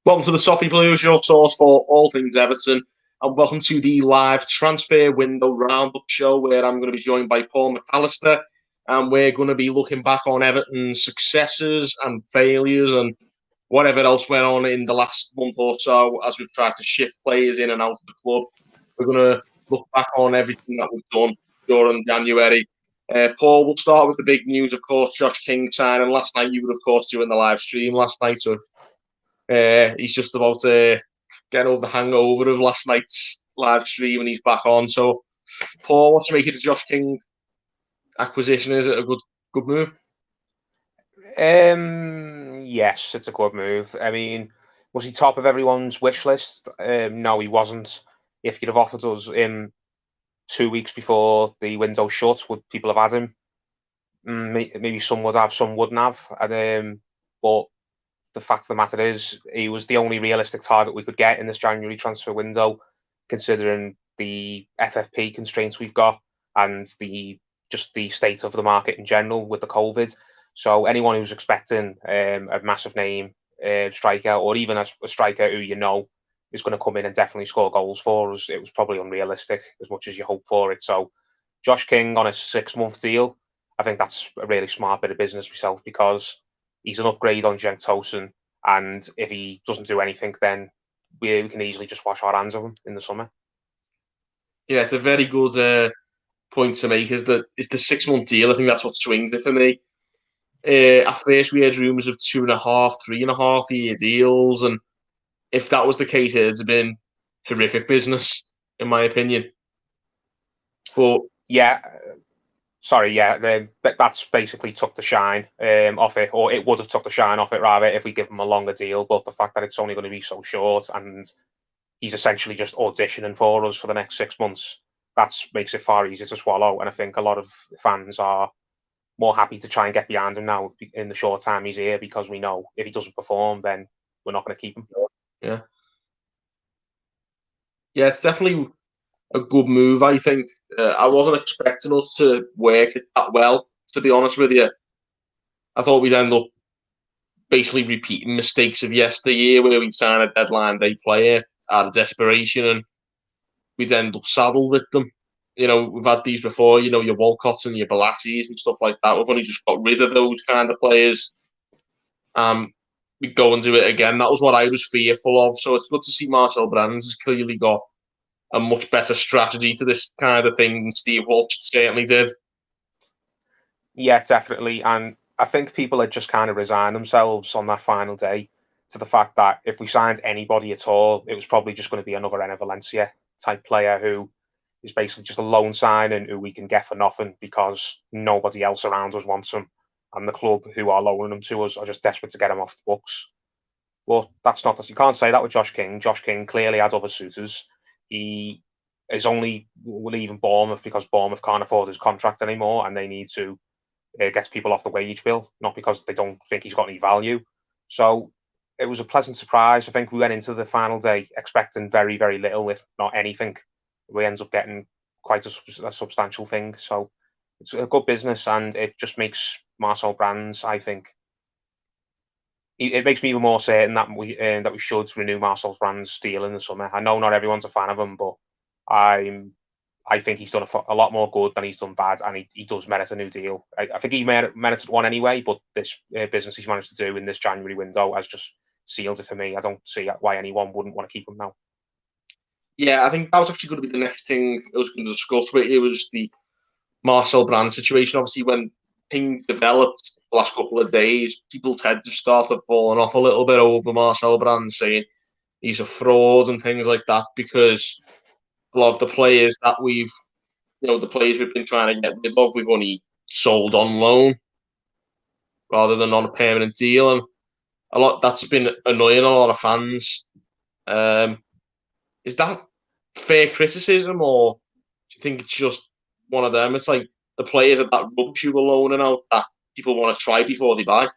Welcome to the Toffee Blues, your source for all things Everton, and welcome to the live transfer window roundup show where I'm going to be joined by Paul McAllister, and we're going to be looking back on Everton's successes and failures and whatever else went on in the last month or so as we've tried to shift players in and out of the club. We're going to look back on everything that we've done during January. Paul, we'll start with the big news, of course, Josh King signing last night. You were, of course, doing the live stream last night, so if he's just about to get over the hangover of last night's live stream and he's back on. So, Paul, what do you make of the Josh King acquisition? Is it a good move? Yes, it's a good move. I mean, was he top of everyone's wish list? No, he wasn't. If you'd have offered us him 2 weeks before the window shut, would people have had him? Maybe some would have, some wouldn't have. But the fact of the matter is, he was the only realistic target we could get in this January transfer window, considering the FFP constraints we've got and just the state of the market in general with the COVID. So anyone who's expecting a massive name striker, or even a striker who is going to come in and definitely score goals for us, it was probably unrealistic as much as you hope for it. So Josh King on a 6-month deal, I think that's a really smart bit of business myself, because he's an upgrade on Cenk Tosun, and if he doesn't do anything, then we can easily just wash our hands of him in the summer. Yeah, it's a very good point to make. Is the 6-month deal? I think that's what swings it for me. At first, we had rumours of 2.5, 3.5 year deals, and if that was the case, it'd have been horrific business, in my opinion. But yeah, sorry, yeah, that's basically took the shine off it, or it would have took the shine off it rather if we give him a longer deal. But the fact that it's only going to be so short, and he's essentially just auditioning for us for the next 6 months, that makes it far easier to swallow. And I think a lot of fans are more happy to try and get behind him now in the short time he's here, because we know if he doesn't perform, then we're not going to keep him. yeah, yeah, it's definitely a good move, I think. I wasn't expecting us to work it that well, to be honest with you. I thought we'd end up basically repeating mistakes of yesteryear where we'd sign a deadline day player out of desperation and we'd end up saddled with them. We've had these before, your Walcotts and your Balassis and stuff like that. We've only just got rid of those kind of players. We'd go and do it again. That was what I was fearful of. So it's good to see Marcel Brands has clearly got a much better strategy to this kind of thing than Steve Walsh certainly did. Yeah, definitely. And I think people had just kind of resigned themselves on that final day to the fact that if we signed anybody at all, it was probably just going to be another Enner Valencia type player who is basically just a loan signing who we can get for nothing because nobody else around us wants him. And the club who are loaning him to us are just desperate to get him off the books. But that's not, you can't say that with Josh King. Josh King clearly had other suitors. He is only leaving Bournemouth because Bournemouth can't afford his contract anymore and they need to get people off the wage bill, not because they don't think he's got any value. So it was a pleasant surprise. I think we went into the final day expecting very, very little, if not anything. We end up getting quite a substantial thing. So it's a good business, and it just makes Marcel Brands, I think, it makes me even more certain that we should renew Marcel Brands' deal in the summer. I know not everyone's a fan of him, but I think he's done a lot more good than he's done bad, and he does merit a new deal. I think he merited one anyway, but this business he's managed to do in this January window has just sealed it for me. I don't see why anyone wouldn't want to keep him now. Yeah, I think that was actually going to be the next thing I was going to discuss with you, was the Marcel Brand situation. Obviously, when things developed the last couple of days, people tend to start falling off a little bit over Marcel Brand, saying he's a fraud and things like that, because a lot of the players that the players we've been trying to get rid of, we've only sold on loan rather than on a permanent deal, and that's been annoying a lot of fans. Is that fair criticism, or do you think it's just one of them? It's like the players are that rubbish you were loaning out that people want to try before they buy.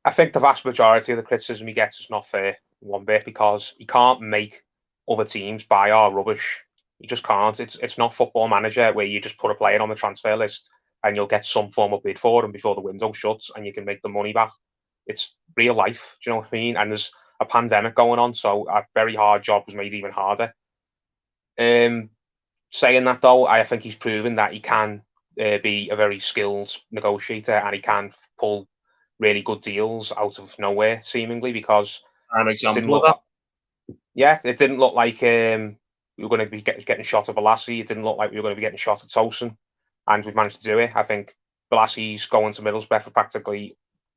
I think the vast majority of the criticism he gets is not fair, one bit, because he can't make other teams buy our rubbish. You just can't. It's not Football Manager where you just put a player on the transfer list and you'll get some form of bid for them before the window shuts and you can make the money back. it's real life. Do you know what I mean? And there's a pandemic going on, so a very hard job was made even harder. Saying that though, I think he's proven that he can be a very skilled negotiator and he can pull really good deals out of nowhere, seemingly, because An it didn't example of look that. it didn't look like we were going to be getting shot at Balassi. It didn't look like we were going to be getting shot at Tolson, and we've managed to do it. I think Balassi's going to Middlesbrough for practically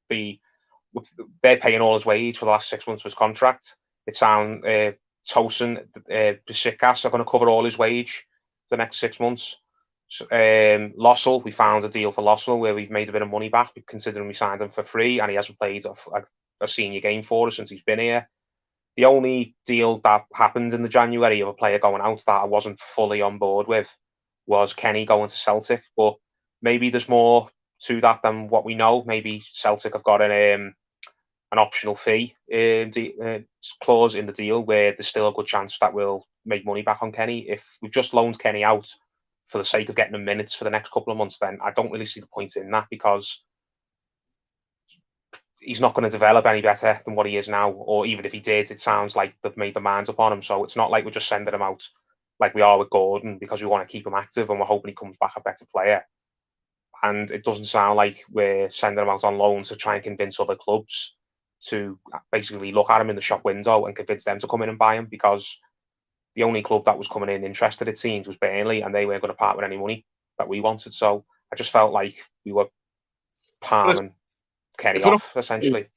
they're paying all his wage for the last 6 months of his contract. It sounds Tolson, Besiktas are going to cover all his wage for the next 6 months. Lossell, we found a deal for Lossell where we've made a bit of money back, considering we signed him for free, and he hasn't played a senior game for us since he's been here. The only deal that happened in the January of a player going out that I wasn't fully on board with was Kenny going to Celtic, but maybe there's more to that than what we know. Maybe Celtic have got an optional fee clause in the deal where there's still a good chance that we'll make money back on Kenny. If we've just loaned Kenny out for the sake of getting him minutes for the next couple of months, then I don't really see the point in that, because he's not going to develop any better than what he is now. Or even if he did, it sounds like they've made their minds up on him. So it's not like we're just sending him out like we are with Gordon because we want to keep him active and we're hoping he comes back a better player. And it doesn't sound like we're sending him out on loan to try and convince other clubs to basically look at him in the shop window and convince them to come in and buy him, because the only club that was coming in interested, it seems, was Burnley, and they weren't going to part with any money that we wanted. So I just felt like we were palming Kenny off, essentially.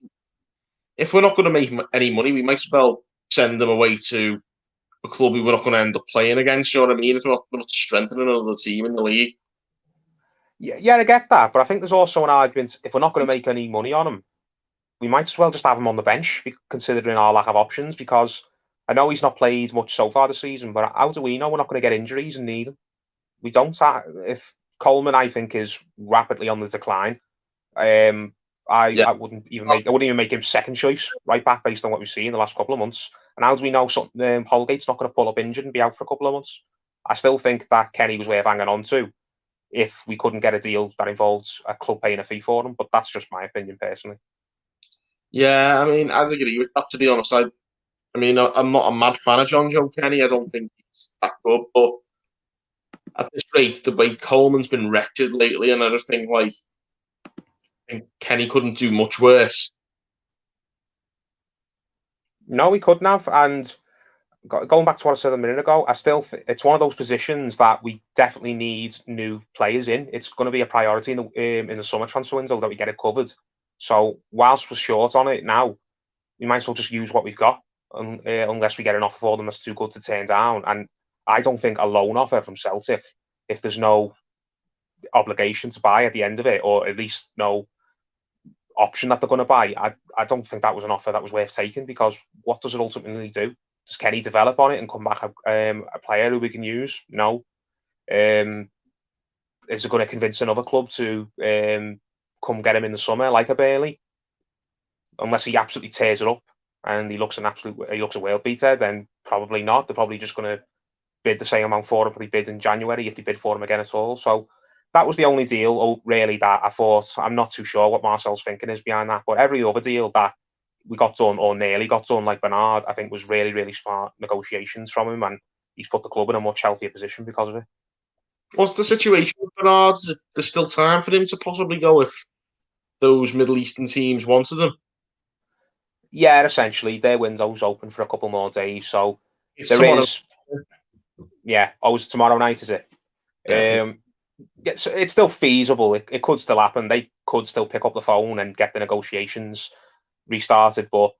If we're not going to make any money, we might as well send them away to a club we were not going to end up playing against. You know what I mean? If we're not strengthening another team in the league. Yeah, I get that, but I think there's also an argument, if we're not going to make any money on him, we might as well just have him on the bench, considering our lack of options, because I know he's not played much so far this season, but how do we know we're not going to get injuries and need him? We don't. If Coleman, I think, is rapidly on the decline, I wouldn't even make him second choice right back based on what we've seen in the last couple of months. And how do we know Holgate's not going to pull up injured and be out for a couple of months? I still think that Kenny was worth hanging on to if we couldn't get a deal that involves a club paying a fee for him. But that's just my opinion personally. Yeah, I mean, I'd agree with that, to be honest. I'm not a mad fan of John Joe Kenny. I don't think he's that good, but at this rate, the way Coleman's been wretched lately, and I just think Kenny couldn't do much worse. No, he couldn't have. And going back to what I said a minute ago, I still think it's one of those positions that we definitely need new players in. It's going to be a priority in the summer transfer window that we get it covered. So whilst we're short on it now, we might as well just use what we've got, unless we get an offer for them that's too good to turn down. And I don't think a loan offer from Celtic, if there's no obligation to buy at the end of it, or at least no option that they're going to buy, I don't think that was an offer that was worth taking, because what does it ultimately do? Does Kenny develop on it and come back a player who we can use? No. Is it going to convince another club to come get him in the summer, like a Bailey? Unless he absolutely tears it up and he looks a world beater, then probably not. They're probably just going to bid the same amount for him that they bid in January, if they bid for him again at all. So that was the only deal, really, that I thought. I'm not too sure what Marcel's thinking is behind that, but every other deal that we got done or nearly got done, like Bernard, I think was really, really smart negotiations from him, and he's put the club in a much healthier position because of it. What's the situation with Bernard? There's still time for him to possibly go if those Middle Eastern teams wanted him? Yeah, essentially, their window's open for a couple more days, so it's tomorrow. Yeah, it's tomorrow night, is it? Yeah, it's still feasible. It could still happen. They could still pick up the phone and get the negotiations restarted, but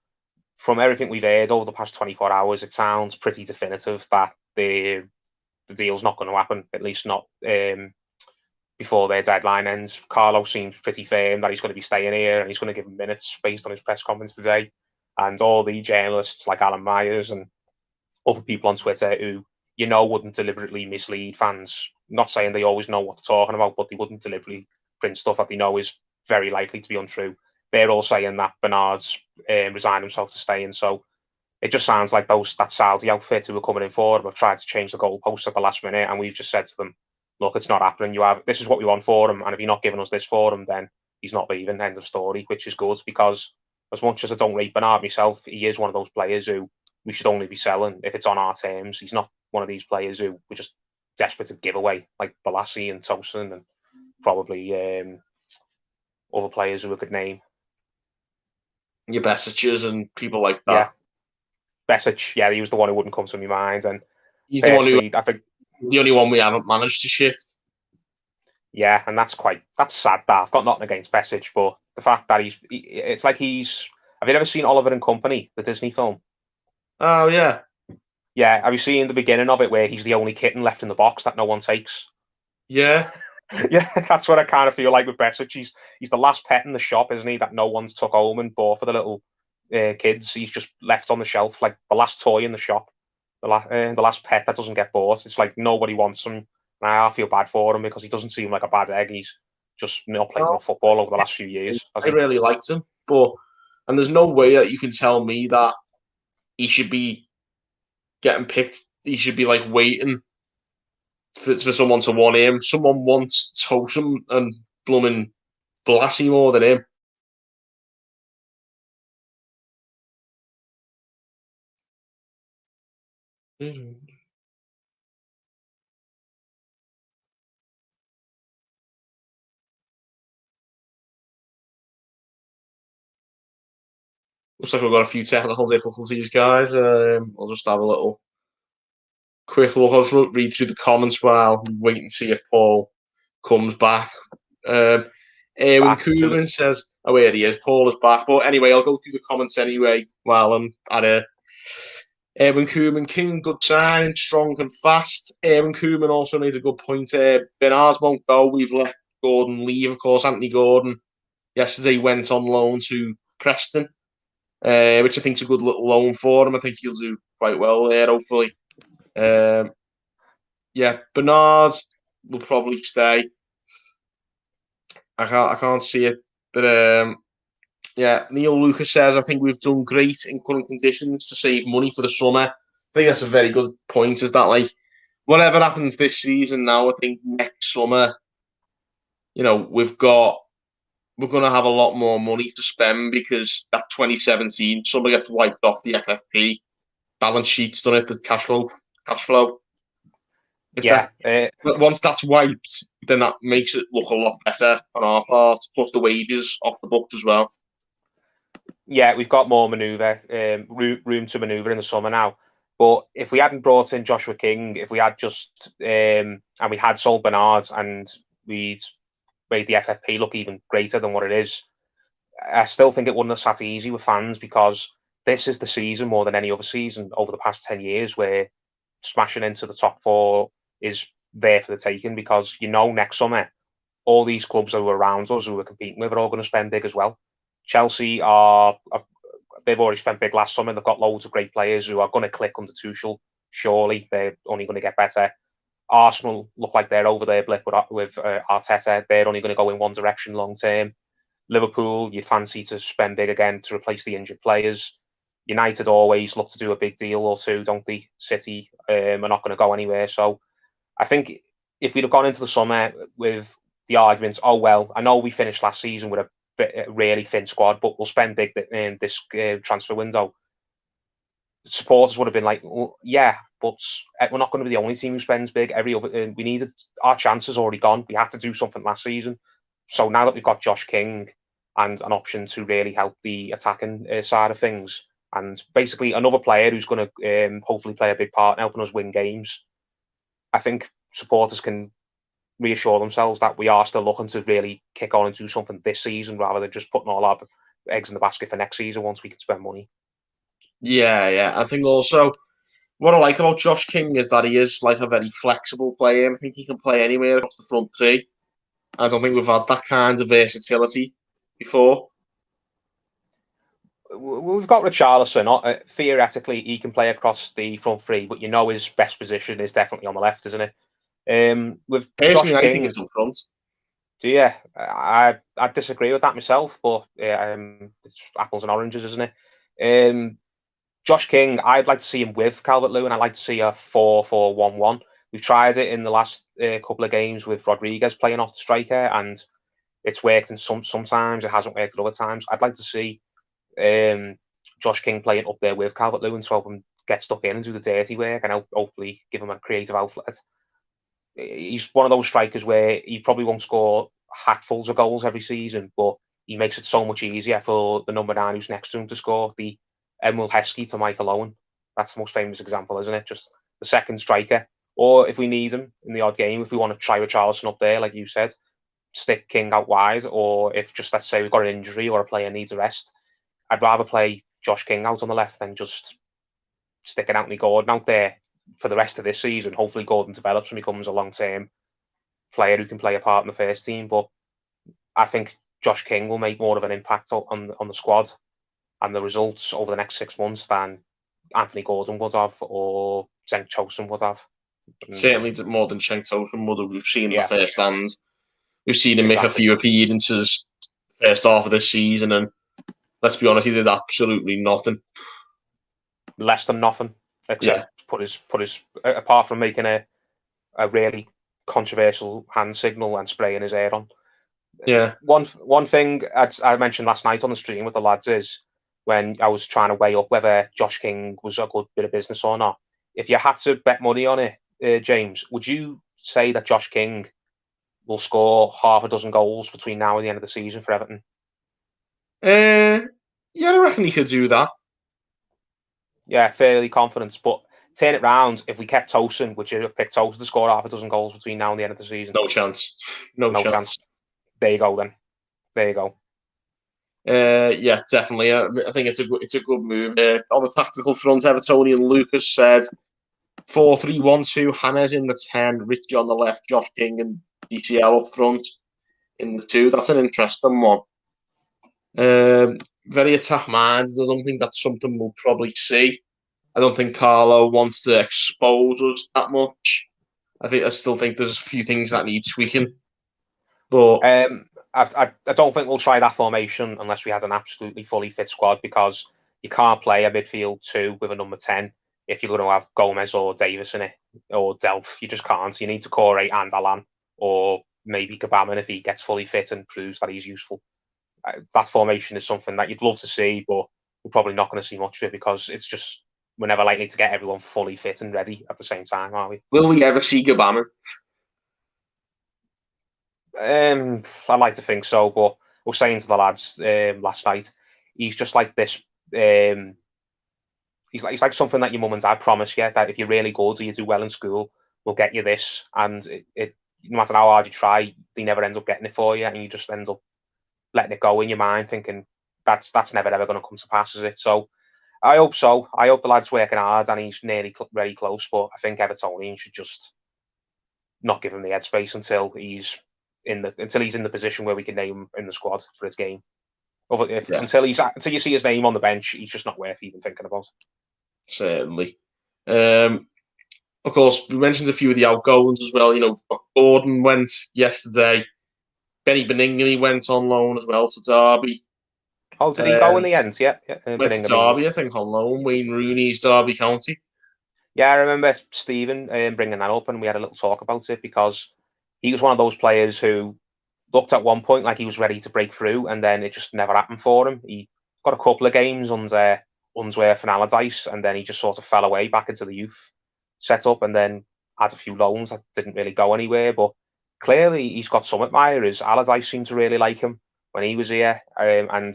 from everything we've heard over the past 24 hours, it sounds pretty definitive that the deal's not going to happen, at least not before their deadline ends. Carlo seems pretty firm that he's going to be staying here and he's going to give him minutes based on his press conference today. And all the journalists like Alan Myers and other people on Twitter who, wouldn't deliberately mislead fans. Not saying they always know what they're talking about, but they wouldn't deliberately print stuff that they know is very likely to be untrue. They're all saying that Bernard's resigned himself to staying. So it just sounds like that Saudi outfit who were coming in for him have tried to change the goalposts at the last minute, and we've just said to them, look, it's not happening. This is what we want for him, and if you're not giving us this for him, then he's not leaving. End of story, which is good, because as much as I don't rate Bernard myself, he is one of those players who we should only be selling if it's on our terms. He's not one of these players who we're just desperate to give away, like Balassi and Tosin and probably other players who I could name. Your Besic's and people like that. Yeah. Besic, yeah, he was the one who wouldn't come to my mind. And he's the one who, I think, the only one we haven't managed to shift. Yeah, and that's sad. That I've got nothing against Besic, but the fact that it's like he's. Have you ever seen Oliver and Company, the Disney film? Oh yeah, yeah. Have you seen the beginning of it where he's the only kitten left in the box that no one takes? Yeah, yeah, that's what I kind of feel like with Besic. He's the last pet in the shop, isn't he? That no one's took home and bought for the little kids. He's just left on the shelf, like the last toy in the shop, the last pet that doesn't get bought. It's like nobody wants him. I feel bad for him because he doesn't seem like a bad egg. He's just not played enough football over the last few years. I really liked him, and there's no way that you can tell me that he should be getting picked. He should be like waiting for someone to want him. Someone wants Tosin and blooming Balassi more than him. Looks like we've got a few technical difficulties, guys. I'll just have a little quick look. I'll just read through the comments while we wait and see if Paul comes back. Erwin Koeman says, oh, here he is. Paul is back. But anyway, I'll go through the comments anyway while I'm at it. Erwin Koeman, King, good sign, strong and fast. Erwin Koeman also made a good point. Bernard won't go. We've let Gordon leave. Of course, Anthony Gordon yesterday went on loan to Preston, which I think is a good little loan for him. I think he'll do quite well there, hopefully. Yeah, Bernard will probably stay. I can't see it, but yeah, Neil Lucas says, I think we've done great in current conditions to save money for the summer. I think that's a very good point, is that like whatever happens this season now, I think next summer, we're going to have a lot more money to spend because that 2017 summer gets wiped off the FFP balance sheet's done it, the cash flow. Once that's wiped, then that makes it look a lot better on our part, plus the wages off the books as well. Yeah, we've got more manoeuvre, room to manoeuvre in the summer now. But if we hadn't brought in Joshua King, if we had just and we had sold Bernard and we'd made the FFP look even greater than what it is, I still think it wouldn't have sat easy with fans because this is the season more than any other season over the past 10 years where smashing into the top four is there for the taking because next summer all these clubs who are around us who we're competing with are all going to spend big as well. Chelsea they've already spent big last summer. They've got loads of great players who are going to click under Tuchel. Surely they're only going to get better. Arsenal look like they're over their blip with Arteta. They're only going to go in one direction long term. Liverpool, you fancy to spend big again to replace the injured players. United always look to do a big deal or two, don't they? City are not going to go anywhere. So I think if we'd have gone into the summer with the arguments, oh, well, I know we finished last season with a really thin squad, but we'll spend big in this transfer window. Supporters would have been like, well, yeah, but we're not going to be the only team who spends big. We needed our chances already gone. We had to do something last season. So now that we've got Josh King and an option to really help the attacking side of things, and basically another player who's going to hopefully play a big part in helping us win games, I think supporters can reassure themselves that we are still looking to really kick on and do something this season rather than just putting all our eggs in the basket for next season once we can spend money. Yeah. I think also what I like about Josh King is that he is like a very flexible player. I think he can play anywhere across the front three. I don't think we've had that kind of versatility before. We've got Richarlison. Theoretically, he can play across the front three, but his best position is definitely on the left, isn't it? With Personally, Josh King, I think it's up front. Do you? I disagree with that myself, but it's apples and oranges, isn't it? Josh King, I'd like to see him with Calvert-Lewin. I'd like to see a 4-4-1-1. We've tried it in the last couple of games with Rodriguez playing off the striker, and it's worked. And sometimes it hasn't worked at other times. I'd like to see Josh King playing up there with Calvert-Lewin to help him get stuck in and do the dirty work and hopefully give him a creative outlet. He's one of those strikers where he probably won't score hatfuls of goals every season, but he makes it so much easier for the number 9 who's next to him to score. The Emil Heskey to Michael Owen. That's the most famous example, isn't it? Just the second striker. Or if we need him in the odd game, if we want to try with Charleston up there, like you said, stick King out wide. Or if just, let's say, we've got an injury or a player needs a rest, I'd rather play Josh King out on the left than just sticking Anthony Gordon out there for the rest of this season. Hopefully Gordon develops and becomes a long-term player who can play a part in the first team. But I think Josh King will make more of an impact on the squad and the results over the next 6 months than Anthony Gordon would have or Cenk Tosun would have. Certainly more than Cenk Tosun would have. We've seen the first hand. We've seen him make a few appearances first half of this season, and let's be honest, he did absolutely nothing. Less than nothing, except put his apart from making a really controversial hand signal and spraying his hair on. Yeah. One thing I mentioned last night on the stream with the lads is when I was trying to weigh up whether Josh King was a good bit of business or not. If you had to bet money on it, James, would you say that Josh King will score half a dozen goals between now and the end of the season for Everton? Yeah, I reckon he could do that. Yeah, fairly confident. But turn it round, if we kept Tosun, would you have picked Tosun to score half a dozen goals between now and the end of the season? No chance. No chance. There you go, then. There you go. Yeah, definitely. I think it's a good move. On the tactical front, Evertonian Lucas said 4-3-1-2, James in the 10, Richie on the left, Josh King and DCL up front in the 2. That's an interesting one. Very attack-minded. I don't think that's something we'll probably see. I don't think Carlo wants to expose us that much. I still think there's a few things that need tweaking. But I don't think we'll try that formation unless we had an absolutely fully fit squad, because you can't play a midfield 2 with a number 10 if you're going to have Gomez or Davis in it, or Delph. You just can't. You need to Corey and Alan, or maybe Gabaman if he gets fully fit and proves that he's useful. That formation is something that you'd love to see, but we're probably not going to see much of it because it's just, we're never likely to get everyone fully fit and ready at the same time, are we? Will we ever see Gabaman? I'd like to think so, but I was saying to the lads last night, he's just like this. He's like something that your mum and dad promise you, that if you're really good or you do well in school, we'll get you this. And it no matter how hard you try, they never end up getting it for you, and you just end up letting it go in your mind, thinking that's never ever going to come to pass, is it? So I hope so. I hope the lad's working hard and he's nearly very close. But I think Evertonian should just not give him the headspace until he's in the position where we can name him in the squad for his game. Until you see his name on the bench, he's just not worth even thinking about. Certainly. Of course, we mentioned a few of the outgoings as well. You know, Gordon went yesterday. Benny Beningame went on loan as well to Derby. Oh, did he go in the end? Yeah. Went to Derby, I think, on loan. Wayne Rooney's Derby County. Yeah, I remember Stephen bringing that up, and we had a little talk about it, because he was one of those players who looked at one point like he was ready to break through, and then it just never happened for him. He got a couple of games under Unsworth and Allardyce, and then he just sort of fell away back into the youth setup, and then had a few loans that didn't really go anywhere. But clearly, he's got some admirers. Allardyce seemed to really like him when he was here, and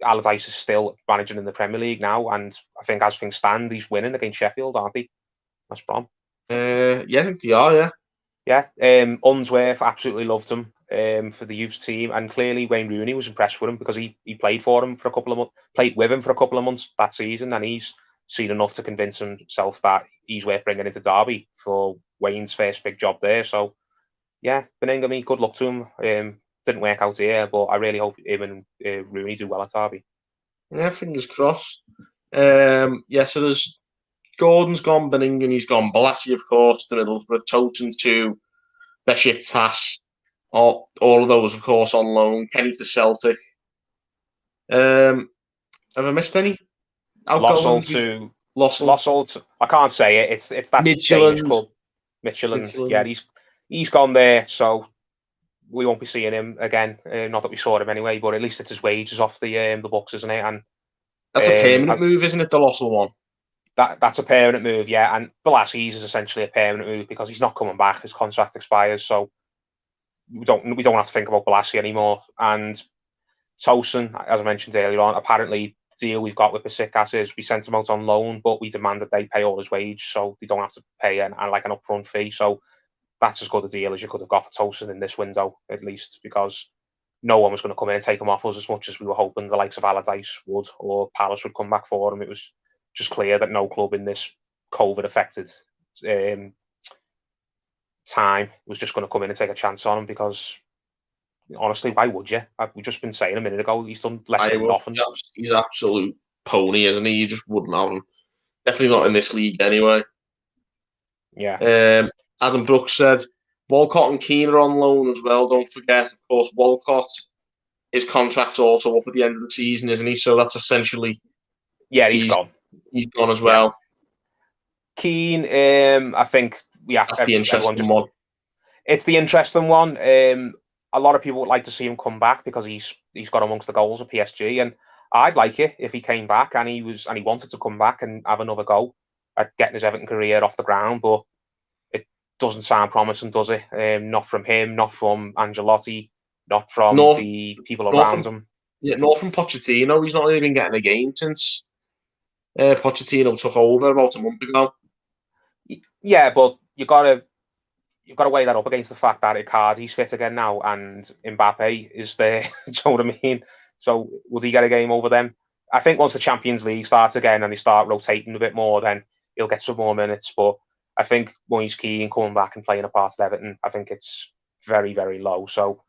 Allardyce is still managing in the Premier League now, and I think as things stand, he's winning against Sheffield, aren't he? West Brom. Yeah, I think they are, yeah. Yeah, Unsworth absolutely loved him for the youth team, and clearly Wayne Rooney was impressed with him because he played for him for a couple of months, played with him for a couple of months that season, and he's seen enough to convince himself that he's worth bringing into Derby for Wayne's first big job there. So, yeah, Beningame, good luck to him. Didn't work out here, but I really hope him and Rooney do well at Derby. Yeah, fingers crossed. So there's Gordon's gone, Beningame's gone, Balassi, of course, to Middlesbrough, Toten to Besiktas, all of those, of course, on loan. Kenny to Celtic. Have I missed any? Lossall to Lossall. I can't say it. It's that Danish club. Michelin. Yeah, he's gone there. So we won't be seeing him again. Not that we saw him anyway, but at least it's his wages off the books, isn't it? And that's a permanent move, isn't it? The Lossell one. That's a permanent move, yeah. And Bolasie is essentially a permanent move because he's not coming back. His contract expires, so we don't have to think about Bolasie anymore. And Tosin, as I mentioned earlier on, apparently the deal we've got with Besiktas is we sent him out on loan, but we demand that they pay all his wage, so they don't have to pay an upfront fee. So that's as good a deal as you could have got for Tosin in this window, at least, because no one was going to come in and take him off us as much as we were hoping the likes of Allardyce would or Palace would come back for him. It was just clear that no club in this COVID-affected time was just going to come in and take a chance on him because, honestly, why would you? We've just been saying a minute ago, he's done less than nothing. He's an absolute pony, isn't he? You just wouldn't have him. Definitely not in this league anyway. Yeah. Adam Brooks said, Walcott and Keane are on loan as well. Don't forget, of course, Walcott, his contract's also up at the end of the season, isn't he? So that's essentially... Yeah, he's gone. He's gone as well. Yeah. Keane, I think... Yeah, that's the interesting one. It's the interesting one. A lot of people would like to see him come back because he's got amongst the goals of PSG, and I'd like it if he came back and he wanted to come back and have another go at getting his Everton career off the ground, but it doesn't sound promising, does it? Not from him, not from Ancelotti, not from the people around him. Yeah, not from Pochettino. He's not even getting a game since Pochettino took over about a month ago. Yeah, but you've got to weigh that up against the fact that Icardi's fit again now and Mbappe is there. Do you know what I mean? So would he get a game over them? I think once the Champions League starts again and they start rotating a bit more, then he'll get some more minutes. But I think Moise Kean coming back and playing a part at Everton, I think it's very, very low. So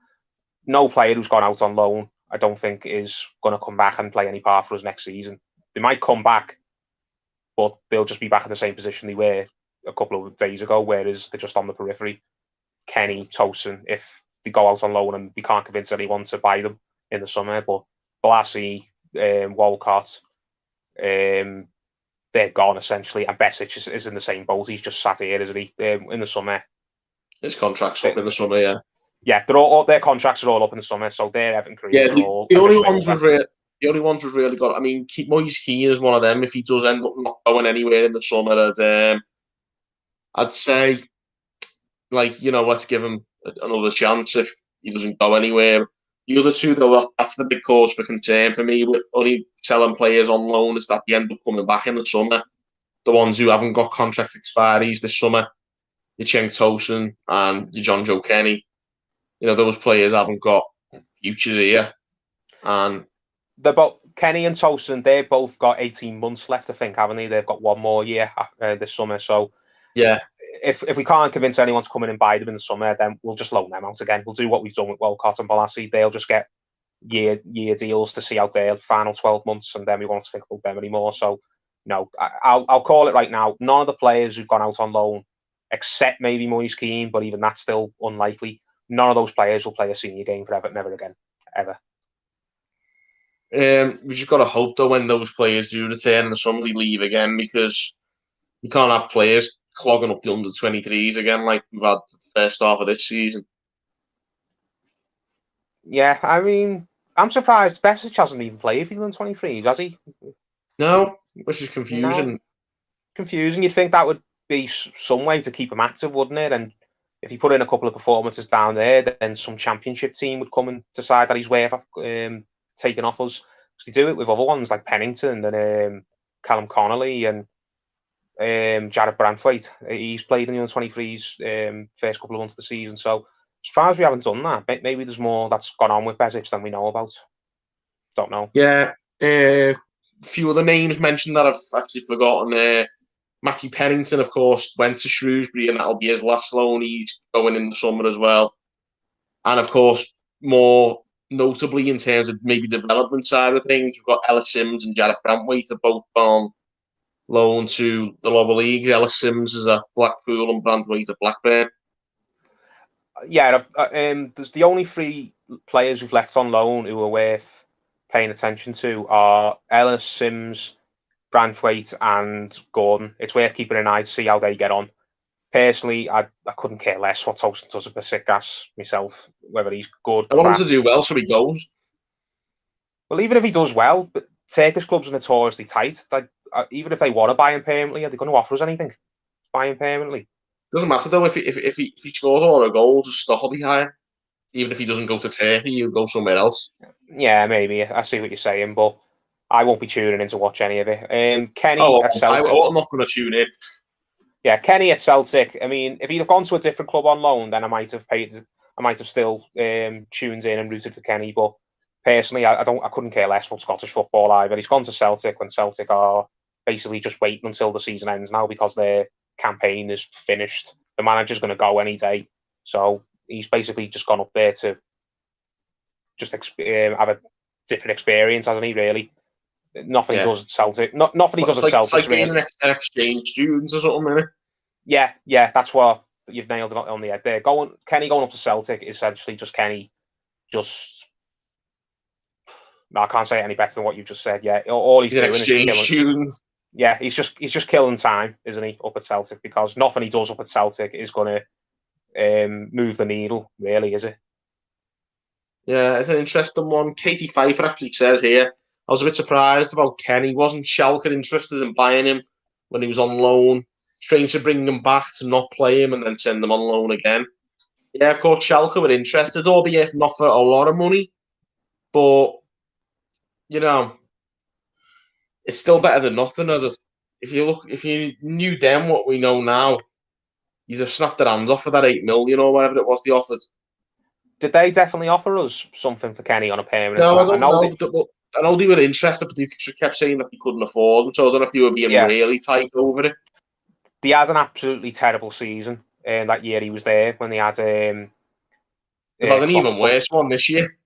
no player who's gone out on loan, I don't think is going to come back and play any part for us next season. They might come back, but they'll just be back in the same position they were a couple of days ago, whereas they're just on the periphery. Kenny, Tosin, if they go out on loan and we can't convince anyone to buy them in the summer, but Bolasie, Walcott, they're gone essentially, and Besic is in the same boat. He's just sat here, isn't he? In the summer, his contract's up in the summer. Yeah, yeah, they're all their contracts are all up in the summer, so their Everton careers are all. The only ones we've really got. I mean, Moise Kean is one of them. If he does end up not going anywhere in the summer, I'd say, let's give him another chance if he doesn't go anywhere. The other two, though, that's the big cause for concern for me with only selling players on loan is that they end up coming back in the summer. The ones who haven't got contract expiries this summer, your Cenk Tosin and your John Joe Kenny, those players haven't got futures here. And they're both Kenny and Tosin. They've both got 18 months left, I think, haven't they? They've got one more year this summer. So yeah, if we can't convince anyone to come in and buy them in the summer, then we'll just loan them out again. We'll do what we've done with Walcott and Bolasie. They'll just get year deals to see out their final 12 months, and then we won't think about them anymore. So no, I'll call it right now. None of the players who've gone out on loan, except maybe Moise Kean, but even that's still unlikely. None of those players will play a senior game for Everton ever again, ever. We just got to hope, though, when those players do return in the summer, they leave again, because you can't have players clogging up the under-23s again like we've had the first half of this season. Yeah, I mean, I'm surprised Besic hasn't even played for the under-23s, has he? No, which is confusing. No. Confusing. You'd think that would be some way to keep him active, wouldn't it? And if he put in a couple of performances down there, then some championship team would come and decide that he's worth taking off us. Because they do it with other ones like Pennington and Callum Connolly and Jared Branthwaite. He's played in the under-23s first couple of months of the season. So surprised we haven't done that. Maybe there's more that's gone on with Besic than we know about. Don't know. Yeah. A few other names mentioned that I've actually forgotten. Matthew Pennington, of course, went to Shrewsbury, and that'll be his last loan. He's going in the summer as well. And, of course, more notably in terms of maybe development side of things, we've got Ellis Sims and Jared Brantwaite are both on loan to the lower leagues. Ellis Sims is at Blackpool and Brantwaite at Blackburn. Yeah, there's the only three players who've left on loan who are worth paying attention to are Ellis, Sims, Branthwaite and Gordon. It's worth keeping an eye to see how they get on. personally, I couldn't care less what Tosin does at Besiktas myself, whether he's good. I want him to do well, so he goes. Well, even if he does well, but Turkish clubs are notoriously tight. Like, even if they want to buy him permanently, are they going to offer us anything? Buy him permanently. Doesn't matter though if he scores a lot of goals, his stock will be higher. Even if he doesn't go to Turkey, he'll go somewhere else. Yeah, maybe. I see what you're saying, but I won't be tuning in to watch any of it. Kenny at I'm Celtic. not going to tune in. Yeah, Kenny at Celtic. I mean, if he'd have gone to a different club on loan, then I might have still tuned in and rooted for Kenny. But personally, I couldn't care less about Scottish football either. He's gone to Celtic when Celtic are basically just waiting until the season ends now because their campaign is finished. The manager's going to go any day, so he's basically just gone up there to just have a different experience, hasn't he? Really, nothing he does at Celtic. Nothing he does at Celtic. It's like being an exchange student or something, isn't it? Yeah, that's what you've nailed it on the head there. Kenny going up to Celtic is essentially just Kenny. No, I can't say it any better than what you just said. Yeah, all he's doing is killing. Students. Yeah, he's just killing time, isn't he, up at Celtic? Because nothing he does up at Celtic is going to move the needle, really, is it? Yeah, it's an interesting one. Katie Pfeiffer actually says here, I was a bit surprised about Kenny. Wasn't Schalke interested in buying him when he was on loan? Strange to bring him back to not play him and then send him on loan again. Yeah, of course, Schalke were interested, albeit not for a lot of money. But, you know, it's still better than nothing. If you knew then what we know now, you'd have snapped their hands off for that 8 million or whatever it was they offered. Did they definitely offer us something for Kenny on a permanent? No, I don't know. I know they were interested, but they kept saying that they couldn't afford them. So I don't know if they were being really tight over it. They had an absolutely terrible season that year he was there when they had. They've had an even worse one this year.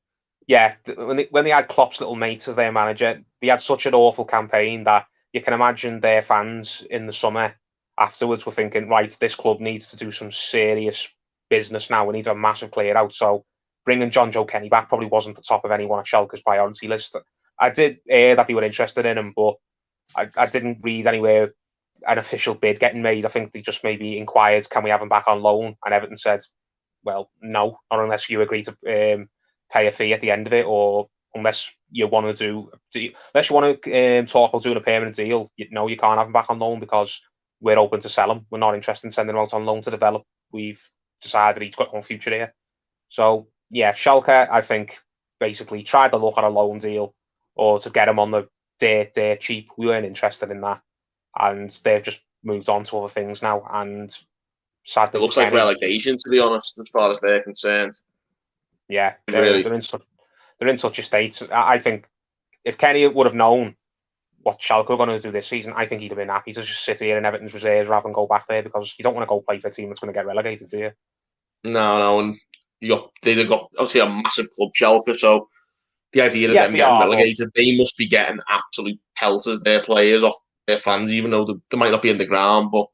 Yeah, when they had Klopp's little mate as their manager, they had such an awful campaign that you can imagine their fans in the summer afterwards were thinking, right, this club needs to do some serious business now. We need a massive clear out. So bringing John Joe Kenny back probably wasn't the top of anyone at Schalke's priority list. I did hear that they were interested in him, but I didn't read anywhere an official bid getting made. I think they just maybe inquired, can we have him back on loan? And Everton said, well, no, not unless you agree to pay a fee at the end of it, or unless you want to talk about doing a permanent deal. You can't have him back on loan because we're open to sell him. We're not interested in sending him out on loan to develop. We've decided he's got no future here. So, yeah, Schalke, I think, basically tried to look at a loan deal or to get him on the dirt cheap. We weren't interested in that. And they've just moved on to other things now. And sadly, it looks like relegation, to be honest, as far as they're concerned. Yeah, they're in such a state. I think if Kenny would have known what Schalke were going to do this season, I think he'd have been happy to just sit here in Everton's reserves rather than go back there, because you don't want to go play for a team that's going to get relegated, do you? No, and they've got obviously a massive club, Schalke, so the idea of them getting relegated, they must be getting absolute pelters, their players, off their fans, even though they might not be in the ground, but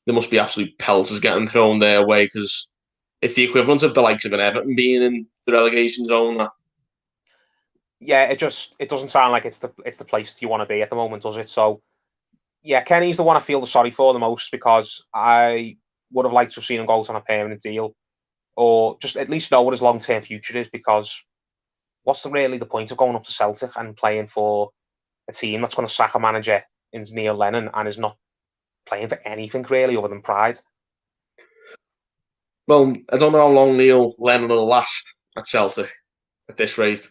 there must be absolute pelters getting thrown their way, because it's the equivalent of the likes of an Everton being in the relegation zone. Yeah, it doesn't sound like it's the place you want to be at the moment, does it? So, yeah, Kenny's the one I feel sorry for the most, because I would have liked to have seen him go on a permanent deal, or just at least know what his long-term future is, because what's really the point of going up to Celtic and playing for a team that's going to sack a manager in Neil Lennon and is not playing for anything really other than pride? Well, I don't know how long Neil Lennon will last at Celtic at this rate.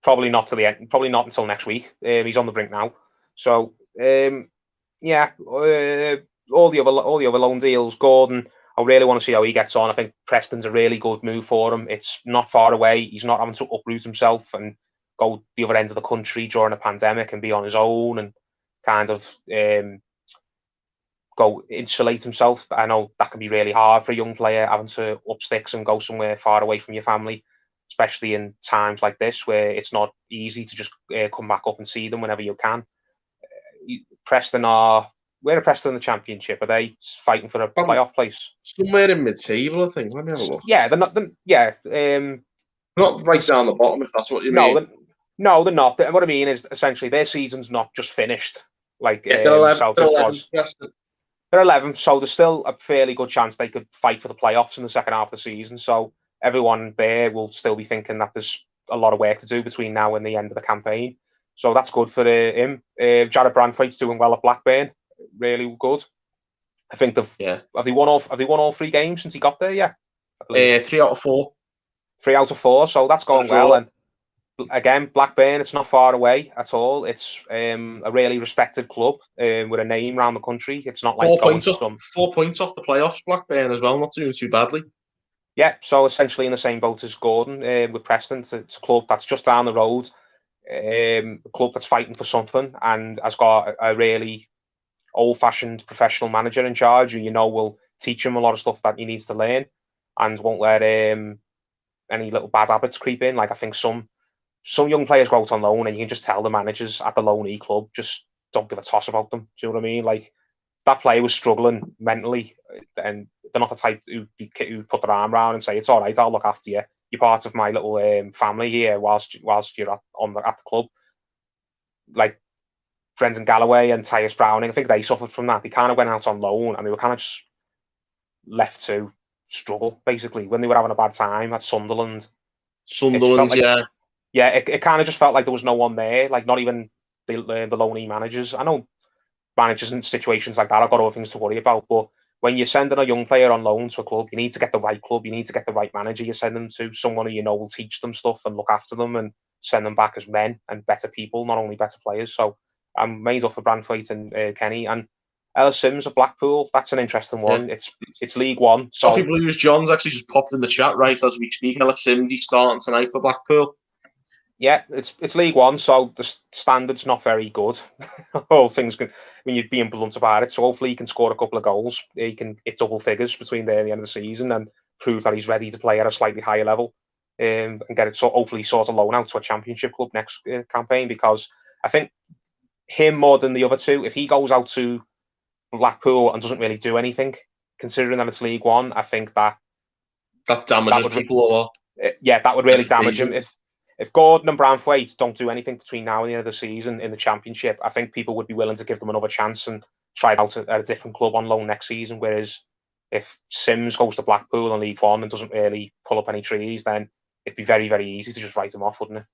Probably not to the end. Probably not until next week. He's on the brink now. So yeah, all the other loan deals. Gordon, I really want to see how he gets on. I think Preston's a really good move for him. It's not far away. He's not having to uproot himself and go the other end of the country during a pandemic and be on his own and kind of go insulate himself. I know that can be really hard for a young player, having to up sticks and go somewhere far away from your family, especially in times like this where it's not easy to just come back up and see them whenever you can. Preston where are Preston in the Championship? Are they fighting for a playoff place? Somewhere in mid-table, I think. Let me have a look. Yeah, they're not. Not right down the bottom, if that's what you mean. No, they're not. What I mean is, essentially, their season's not just finished like they're 11, Celtic was. Preston. They're 11th, so there's still a fairly good chance they could fight for the playoffs in the second half of the season. So everyone there will still be thinking that there's a lot of work to do between now and the end of the campaign. So that's good for him. Jared Branthwaite's doing well at Blackburn, really good. I think have they won all 3 games since he got there? Yeah, 3 out of 4. 3 out of 4, so that's going well. And again, Blackburn, it's not far away at all. It's a really respected club with a name around the country. It's not like 4 points off, 4 points off the playoffs. Blackburn as well, not doing too badly. Yeah, so essentially in the same boat as Gordon with Preston. It's a club that's just down the road, a club that's fighting for something and has got a really old-fashioned professional manager in charge who will teach him a lot of stuff that he needs to learn and won't let any little bad habits creep in. Like I think some young players go out on loan and you can just tell the managers at the loanee club just don't give a toss about them. Do you know what I mean? Like that player was struggling mentally and they're not the type who put their arm around and say, it's all right, I'll look after you. You're part of my little family here whilst you're at the club. Like Brendan Galloway and Tyus Browning, I think they suffered from that. They kind of went out on loan and they were kind of just left to struggle, basically, when they were having a bad time at Sunderland. Yeah, it kind of just felt like there was no one there, like not even the loanee managers. I know managers in situations like that have got other things to worry about, but when you're sending a young player on loan to a club, you need to get the right club, you need to get the right manager you're sending them to, someone who will teach them stuff and look after them and send them back as men and better people, not only better players. So I'm made up for Branthwaite and Kenny. And Ellis Sims of Blackpool, that's an interesting one. Yeah. It's League One. Toffee Blues John's actually just popped in the chat right as we speak. Ellis Sims, he's starting tonight for Blackpool. Yeah, it's League One, so the standard's not very good. All things when you're being blunt about it. So hopefully he can score a couple of goals. He can hit double figures between there and the end of the season and prove that he's ready to play at a slightly higher level and get it. So hopefully sort of loan out to a championship club next campaign, because I think him more than the other two, if he goes out to Blackpool and doesn't really do anything, considering that it's League One, I think that damages people a lot. Yeah, that would really damage him. If Gordon and Branthwaite don't do anything between now and the end of the season in the Championship, I think people would be willing to give them another chance and try it out at a different club on loan next season. Whereas if Sims goes to Blackpool in League One and doesn't really pull up any trees, then it'd be very, very easy to just write him off, wouldn't it?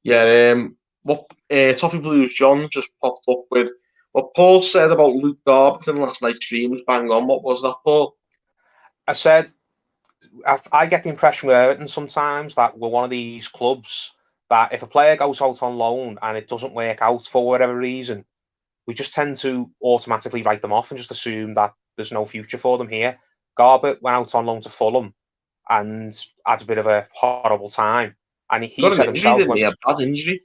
Yeah, what Toffee Blues John just popped up with what Paul said about Luke Garbutt in last night's stream was bang on. What was that, Paul? I said, I get the impression with Everton sometimes that we're one of these clubs that if a player goes out on loan and it doesn't work out for whatever reason, we just tend to automatically write them off and just assume that there's no future for them here. Garbutt went out on loan to Fulham and had a bit of a horrible time. And he said himself, a bad injury.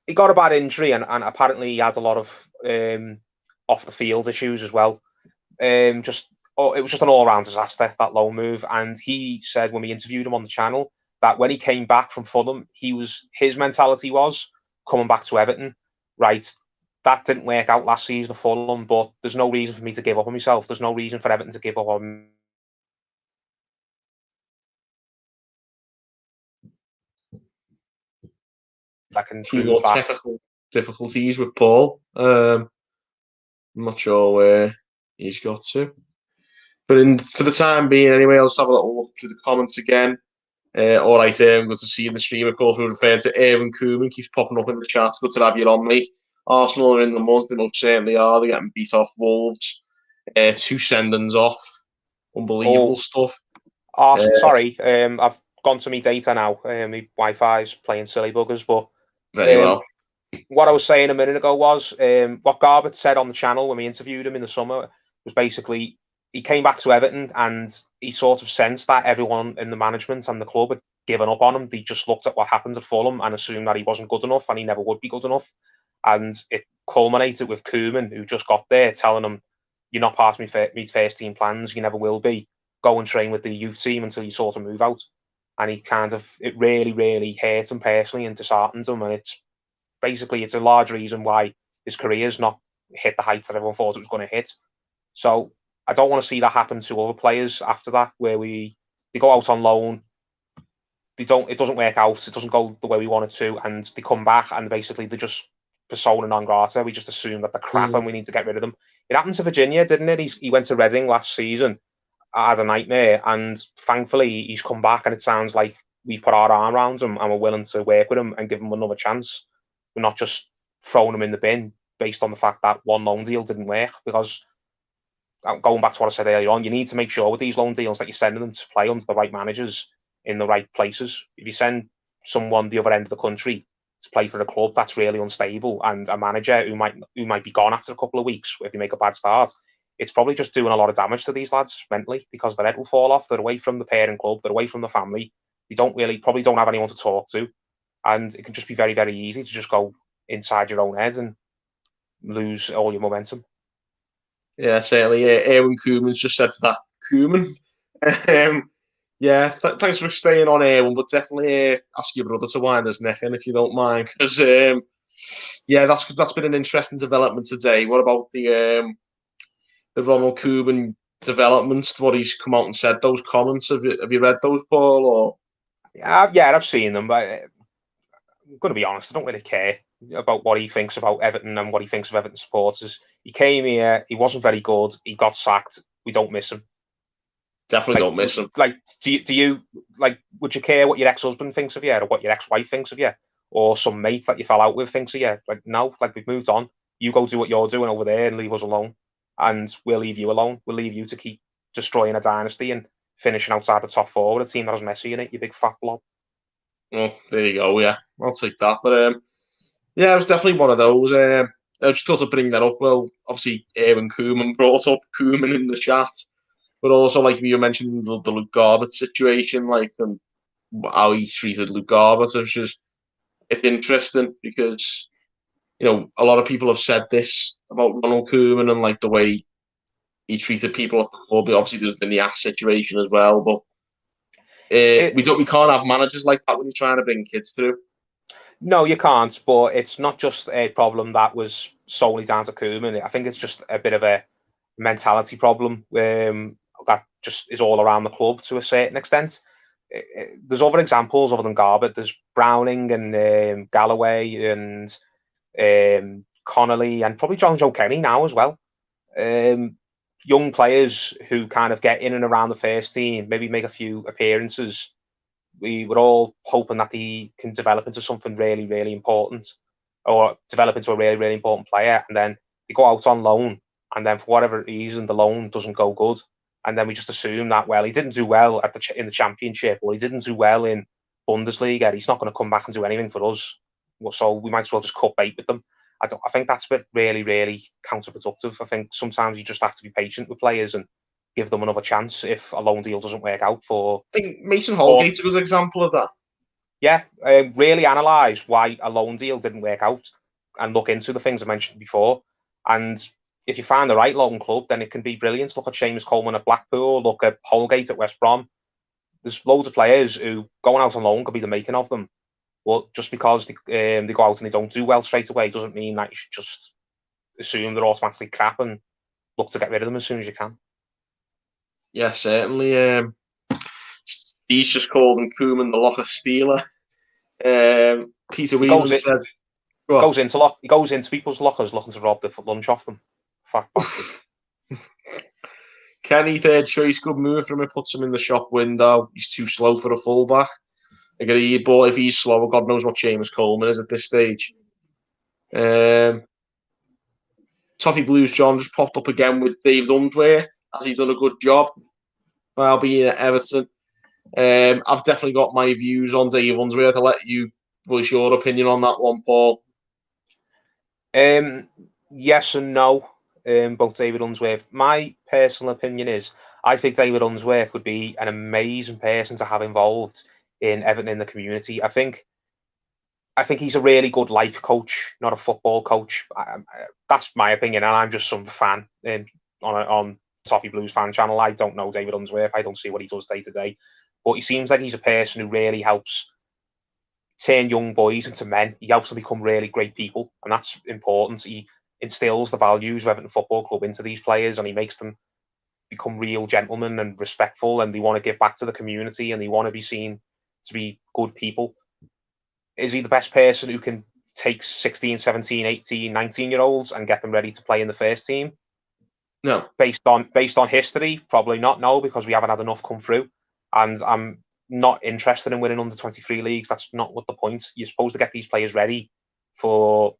He got a bad injury and apparently he had a lot of off the field issues as well. It was just an all-round disaster, that loan move. And he said when we interviewed him on the channel that when he came back from Fulham, his mentality was coming back to Everton. Right, that didn't work out last season at Fulham, but there's no reason for me to give up on myself. There's no reason for Everton to give up on me. That can few more technical difficulties with Paul. I'm not sure where he's got to. But for the time being, anyway, I'll just have a little look through the comments again. All right, good to see you in the stream. Of course, we're referring to Erwin Koeman, keeps popping up in the chat. Good to have you on, mate. Arsenal are in the mud. They most certainly are. They're getting beat off Wolves. 2 sendings off. Unbelievable stuff. Sorry, I've gone to my data now. My Wi-Fi's playing silly buggers, but very well. What I was saying a minute ago was what Garbutt said on the channel when we interviewed him in the summer was basically he came back to Everton and he sort of sensed that everyone in the management and the club had given up on him. They just looked at what happened at Fulham and assumed that he wasn't good enough and he never would be good enough. And it culminated with Koeman, who just got there, telling him, "You're not part of my first team plans. You never will be. Go and train with the youth team until you sort of move out." And it really, really hurt him personally and disheartened him. And it's a large reason why his career's not hit the heights that everyone thought it was going to hit. So I don't want to see that happen to other players after that, where they go out on loan, it doesn't work out, it doesn't go the way we want it to, and they come back and basically they're just persona non grata. We just assume that they're crap and we need to get rid of them. It happened to Virginia, didn't it? He went to Reading last season as a nightmare, and thankfully he's come back, and it sounds like we've put our arm around him and we're willing to work with him and give him another chance. We're not just throwing him in the bin based on the fact that one loan deal didn't work. Because going back to what I said earlier on, you need to make sure with these loan deals that you're sending them to play under the right managers in the right places. If you send someone the other end of the country to play for a club that's really unstable, and a manager who might be gone after a couple of weeks if they make a bad start, it's probably just doing a lot of damage to these lads mentally, because their head will fall off. They're away from the parent club, they're away from the family. They probably don't have anyone to talk to, and it can just be very, very easy to just go inside your own head and lose all your momentum. Yeah, certainly. Erwin Koeman's just said to that Koeman. Thanks for staying on, Erwin, but definitely ask your brother to wind his neck in if you don't mind, because that's been an interesting development today. What about the Ronald Koeman developments? What he's come out and said, those comments. Have you read those, Paul? Or yeah, I've seen them, but I'm going to be honest, I don't really care about what he thinks about Everton and what he thinks of Everton supporters. He came here, he wasn't very good, he got sacked. We don't miss him. Definitely don't miss him. Like, do you would you care what your ex-husband thinks of you, or what your ex-wife thinks of you, or some mate that you fell out with thinks of you? Like, no, we've moved on. You go do what you're doing over there and leave us alone, and we'll leave you alone. We'll leave you to keep destroying a dynasty and finishing outside the top four with a team that has Messi in it, you big fat blob. Oh, there you go. Yeah, I'll take that. But it was definitely one of those. I just thought to bring that up. Well, obviously, Erwin Koeman brought up Koeman in the chat, but also, like you mentioned, the Luke Garbett situation, and how he treated Luke Garbett. It's interesting because a lot of people have said this about Ronald Koeman and the way he treated people at the club. Obviously, there's the Nias situation as well, but we can't have managers like that when you're trying to bring kids through. No, you can't. But it's not just a problem that was solely down to Koeman. I think it's just a bit of a mentality problem that just is all around the club to a certain extent. There's other examples other than Garbett. There's Browning and Galloway and Connolly and probably John Joe Kenny now as well. Young players who kind of get in and around the first team, maybe make a few appearances. We were all hoping that he can develop into something really, really important, or develop into a really, really important player. And then they go out on loan, and then for whatever reason, the loan doesn't go good. And then we just assume that, well, he didn't do well in the Championship, or he didn't do well in Bundesliga. He's not going to come back and do anything for us. So we might as well just cut bait with them. I think that's been really, really counterproductive. I think sometimes you just have to be patient with players and give them another chance if a loan deal doesn't work out. I think Mason Holgate's a good example of that. Yeah, really analyse why a loan deal didn't work out and look into the things I mentioned before. And if you find the right loan club, then it can be brilliant. Look at Seamus Coleman at Blackpool, look at Holgate at West Brom. There's loads of players who going out on loan could be the making of them. But just because they go out and they don't do well straight away doesn't mean that you should just assume they're automatically crap and look to get rid of them as soon as you can. Yeah, certainly. He's just called him Koeman the Locker Stealer. Peter Whelan said... He goes into people's lockers looking to rob the lunch off them. Fat bastard. Kenny, third choice, good move from him. Puts him in the shop window. He's too slow for a fullback. Agreed, but if he's slower, God knows what Seamus Coleman is at this stage. Toffee Blues John just popped up again with David Unsworth. Has he done a good job while being at Everton? I've definitely got my views on Dave Unsworth. I'll let you voice your opinion on that one, Paul. Yes and no, both David Unsworth. My personal opinion is I think David Unsworth would be an amazing person to have involved in Everton in the community. I think he's a really good life coach, not a football coach. That's my opinion, and I'm just some fan on Toffee Blues fan channel. I don't know David Unsworth. I don't see what he does day to day, but he seems like he's a person who really helps turn young boys into men. He helps them become really great people, and that's important. He instills the values of Everton Football Club into these players, and he makes them become real gentlemen and respectful, and they want to give back to the community, and they want to be seen to be good people. Is he the best person who can take 16, 17, 18, 19-year-olds and get them ready to play in the first team? No. Based on history, probably not, no, because we haven't had enough come through. And I'm not interested in winning under 23 leagues. That's not what the point. You're supposed to get these players ready for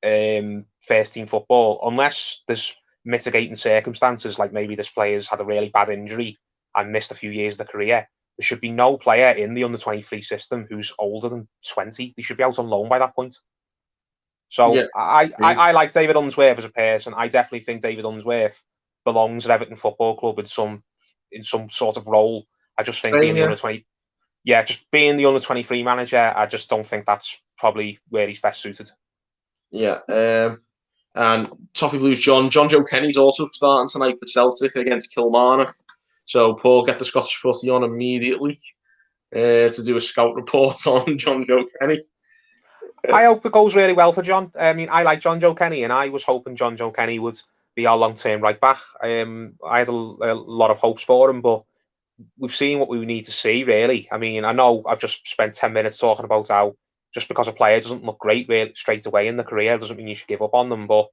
first team football, unless there's mitigating circumstances, like maybe this player's had a really bad injury and missed a few years of the career. There should be no player in the under 23 system who's older than 20. They should be out on loan by that point. So Yeah, I like David Unsworth as a person. I definitely think David Unsworth belongs at Everton Football Club in some sort of role. I just think being the under 20, just being the under 23 manager, I just don't think that's probably where he's best suited. Yeah, and Toffee Blues John Joe Kenny's also starting tonight for Celtic against Kilmarnock. So Paul, get the Scottish Footy on immediately to do a scout report on John Joe Kenny. I hope it goes really well for John. I mean, I like John Joe Kenny, and I was hoping John Joe Kenny would be our long-term right back. I had a lot of hopes for him, but we've seen what we need to see, really. I mean, I know I've just spent 10 minutes talking about how just because a player doesn't look great really straight away in the career doesn't mean you should give up on them. But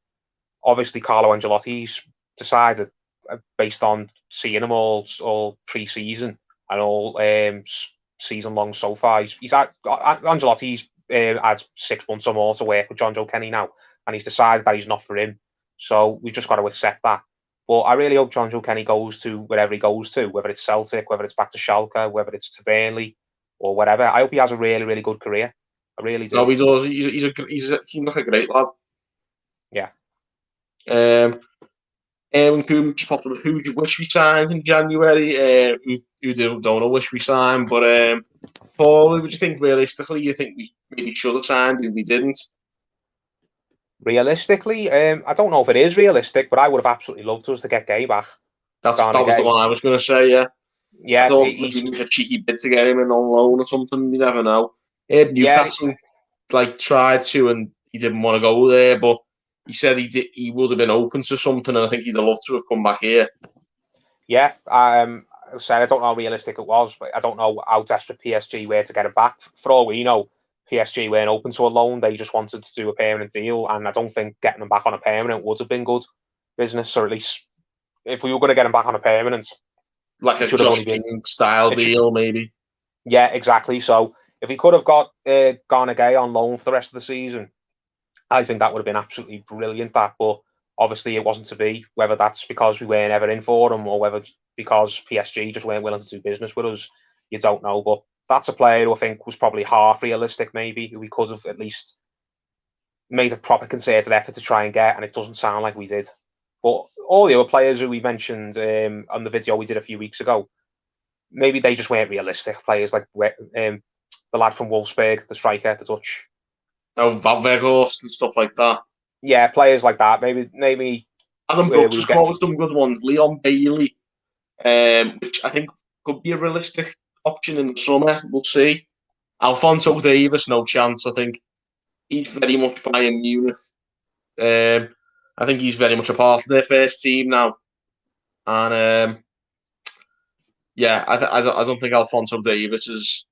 obviously, Carlo Ancelotti's decided, based on seeing him all pre-season and all season long so far, Ancelotti's had 6 months or more to work with John Joe Kenny now, and he's decided that he's not for him. So we've just got to accept that. But I really hope John Joe Kenny goes to wherever he goes to, whether it's Celtic, whether it's back to Schalke, whether it's to Burnley or whatever. I hope he has a really, really good career. I really do. No, he does. He seems like a great lad. Yeah. Erwin Koeman just popped up. Who do you wish we signed in January? Who don't know wish we signed, but Paul, who would you think realistically you think we maybe should have signed who we didn't? Realistically, I don't know if it is realistic, but I would have absolutely loved us to get Gay back. That was the one I was going to say. Yeah, yeah. I thought maybe make a cheeky bid to get him in on loan or something. You never know. Newcastle tried to, and he didn't want to go there, but he said he would have been open to something, and I think he'd have loved to have come back here. Yeah, I said I don't know how realistic it was, but I don't know how desperate PSG were to get him back. For all we know, PSG weren't open to a loan. They just wanted to do a permanent deal, and I don't think getting him back on a permanent would have been good business, or at least if we were going to get him back on a permanent, like a Josh King style deal, maybe. Yeah, exactly. So if he could have got Garner Gay on loan for the rest of the season, I think that would have been absolutely brilliant. But obviously it wasn't to be. Whether that's because we weren't ever in for him, or whether because PSG just weren't willing to do business with us, you don't know. But that's a player who I think was probably half realistic, maybe, who we could have at least made a proper concerted effort to try and get, and it doesn't sound like we did. But all the other players who we mentioned on the video we did a few weeks ago, maybe they just weren't realistic. Players like the lad from Wolfsburg, the striker, the Dutch. Oh, Van Weghorst and stuff like that. Yeah, players like that. Maybe Adam Brooks has come up with some good ones. Leon Bailey, which I think could be a realistic option in the summer. We'll see. Alphonso Davies, no chance. I think he's very much Bayern Munich. I think he's very much a part of their first team now. And I don't think Alphonso Davies is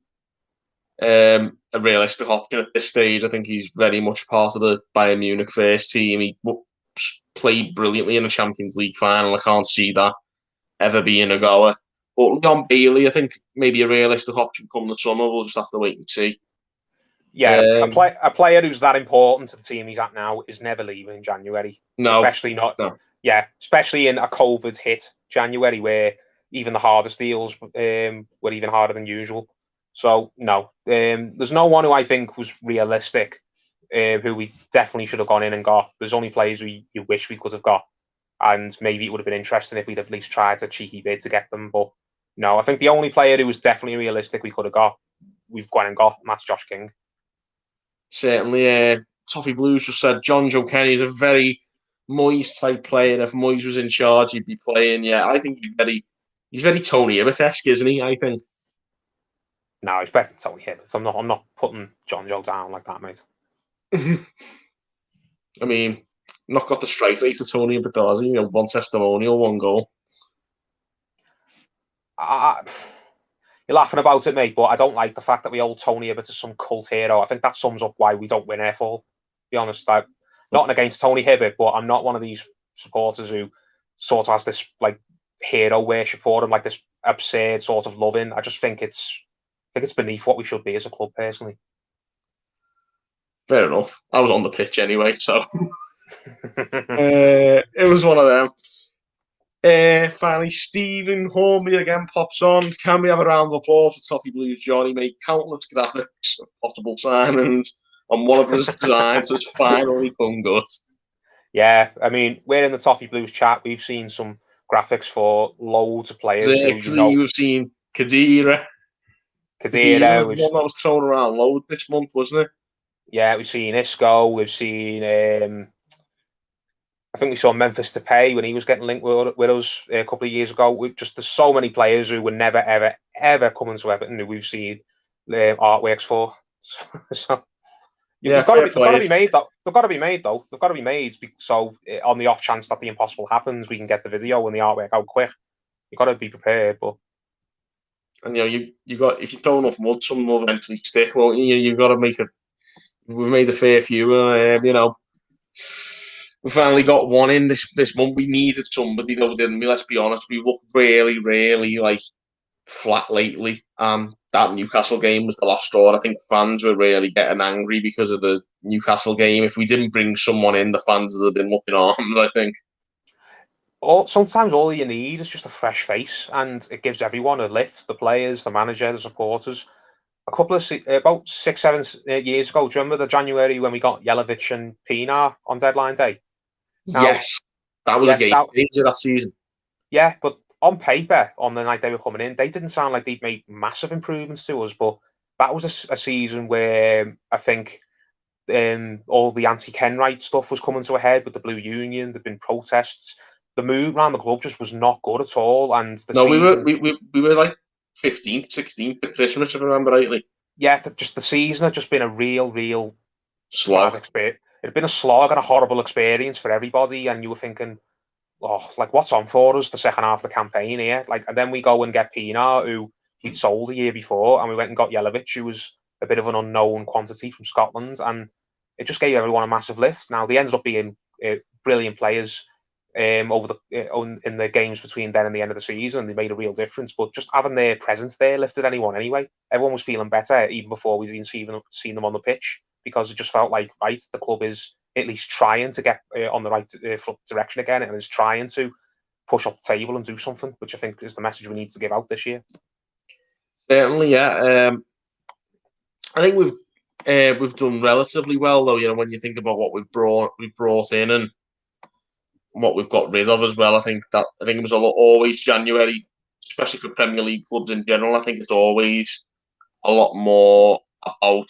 a realistic option at this stage. I think he's very much part of the Bayern Munich first team. He played brilliantly in the Champions League final. I can't see that ever being a goer. But Leon Bailey, I think maybe a realistic option come the summer. We'll just have to wait and see. Yeah, a player who's that important to the team he's at now is never leaving in January. No, especially not. No. Yeah, especially in a COVID hit January where even the hardest deals were even harder than usual. So no, there's no one who I think was realistic, who we definitely should have gone in and got. There's only players who you wish we could have got, and maybe it would have been interesting if we'd at least tried a cheeky bid to get them. But no, I think the only player who was definitely realistic we could have got, we've gone and got, and that's Josh King. Certainly, Toffee Blues just said John Joe Kenny is a very Moyes type player. If Moyes was in charge, he'd be playing. Yeah, I think he's very Tony Hibbert-esque, isn't he? I think. No, he's better than Tony Hibbert. I'm not putting John Joe down like that, mate. I mean, not got the strike rate of Tony Hibbert, does he? One testimonial, one goal. You're laughing about it, mate, but I don't like the fact that we hold Tony Hibbert as some cult hero. I think that sums up why we don't win Airfall. be honest. I'm not against Tony Hibbert, but I'm not one of these supporters who sort of has this like hero worship for him, like this absurd sort of loving. I just think it's beneath what we should be as a club, personally. Fair enough. I was on the pitch anyway, so it was one of them. Finally, Stephen Hornby again pops on. Can we have a round of applause for Toffee Blues Johnny? Made countless graphics of possible signings, and one of his designs has finally come good. Yeah, I mean, we're in the Toffee Blues chat. We've seen some graphics for loads of players who You've seen Khedira. Khedira was one that was thrown around loads this month, wasn't it? Yeah, we've seen Isco. We've seen. I think we saw Memphis Depay when he was getting linked with us a couple of years ago. There's so many players who were never, ever, ever coming to Everton who we've seen artworks for. So they've got to be made though. They've got to be made though. They've got to be made. So on the off chance that the impossible happens, we can get the video and the artwork out quick. You've got to be prepared. But and you got, if you throw enough mud, some will eventually stick. Well, you've got to make it. We've made a fair few. We finally got one in this month. We needed somebody, though, didn't we? Let's be honest. We looked really, really like flat lately. That Newcastle game was the last straw. I think fans were really getting angry because of the Newcastle game. If we didn't bring someone in, the fans would have been looking armed, I think. Sometimes all you need is just a fresh face, and it gives everyone a lift. The players, the manager, the supporters. About 6-7 years ago, do you remember the January when we got Jelavic and Pienaar on deadline day? Now, yes, that was a game changer that season. Yeah, but on paper, on the night they were coming in, they didn't sound like they'd made massive improvements to us. But that was a season where I think all the anti-Ken right stuff was coming to a head with the Blue Union. There'd been protests. The mood around the club just was not good at all. And we were like 15th, 16th at Christmas, if I remember rightly. Yeah, just the season had just been a real slog. It had been a slog and a horrible experience for everybody. And you were thinking, oh, like, what's on for us the second half of the campaign here? Like, and then we go and get Pienaar, who we'd sold the year before, and we went and got Jelavic, who was a bit of an unknown quantity from Scotland, and it just gave everyone a massive lift. Now, they ended up being brilliant players in the games between then and the end of the season. They made a real difference, but just having their presence there lifted anyone anyway. Everyone was feeling better even before we'd even seen them on the pitch, because it just felt like, right, the club is at least trying to get on the right direction again, and is trying to push up the table and do something, which I think is the message we need to give out this year. Certainly, yeah. I think we've done relatively well, though. You know, when you think about what we've brought in and what we've got rid of as well. I think it was always January, especially for Premier League clubs in general. I think it's always a lot more about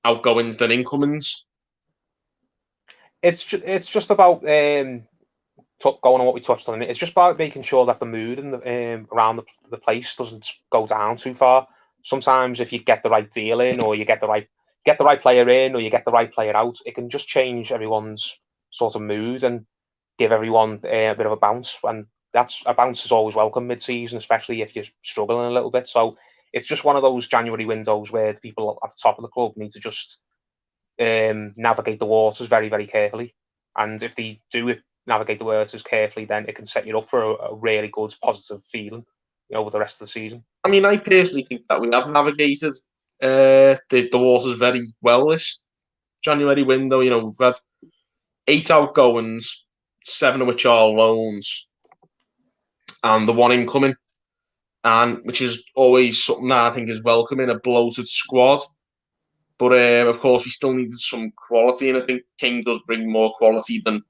outgoings than incomings. It's just about going on what we touched on. It's just about making sure that the mood and around the place doesn't go down too far. Sometimes if you get the right deal in, or you get the right player in, or you get the right player out, it can just change everyone's sort of mood and give everyone a bit of a bounce. And a bounce is always welcome mid-season, especially if you're struggling a little bit. So it's just one of those January windows where the people at the top of the club need to just navigate the waters very, very carefully. And if they do navigate the waters carefully, then it can set you up for a really good, positive feeling over the rest of the season. I mean, I personally think that we have navigated the waters very well this January window. You know, we've had 8 outgoings, 7 of which are loans, and the 1 incoming, and which is always something that I think is welcome in a bloated squad. But of course, we still needed some quality, and I think King does bring more quality than